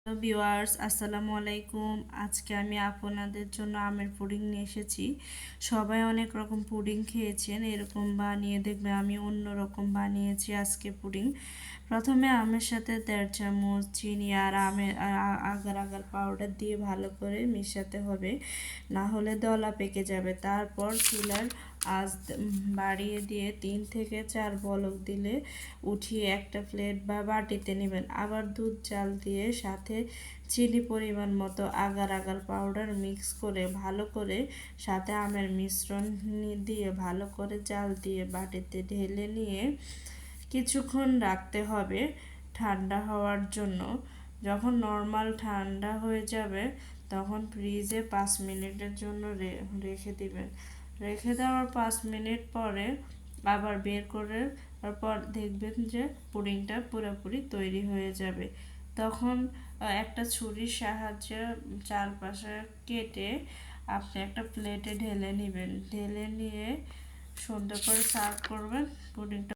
Hello viewers, আসসালামু আলাইকুম। আজকে আমি আপনাদের জন্য আমের পুডিং নিয়ে এসেছি। সবাই অনেক রকম পুডিং খেয়েছেন, এরকম বানিয়ে দেখবে আমি অন্য রকম বানিয়েছি আজকে পুডিং। প্রথমে আমের সাথে 1.5 চামচ চিনি আর আগার আগার পাউডার দিয়ে ভালো করে মেশাতে হবে, না হলে দলা পেকে যাবে। তারপর চুলার আঁচ বাড়িয়ে দিয়ে 3 থেকে 4 বলক দিলে উঠিয়ে একটা প্লেট বা বাটিতে নেবেন। আবার দুধ জাল দিয়ে সাথে চিনি পরিমাণ মতো আগার আগার পাউডার মিক্স করে ভালো করে সাথে আমের মিশ্রণ দিয়ে ভালো করে জাল দিয়ে বাটিতে ঢেলে নিয়ে কিছুক্ষণ রাখতে হবে ঠান্ডা হওয়ার জন্য। যখন নর্মাল ঠান্ডা হয়ে যাবে তখন ফ্রিজে 5 মিনিটের জন্য রেখে দিবেন। রেখে দেওয়ার 5 মিনিট পরে আবার বের করে তারপর দেখবেন যে পুডিংটা পুরোপুরি তৈরি হয়ে যাবে। তখন একটা ছুরির সাহায্যে চারপাশে কেটে আপনি একটা প্লেটে ঢেলে নেবেন। ঢেলে নিয়ে সুন্দর করে সার্ভ করবেন। পুডিংটা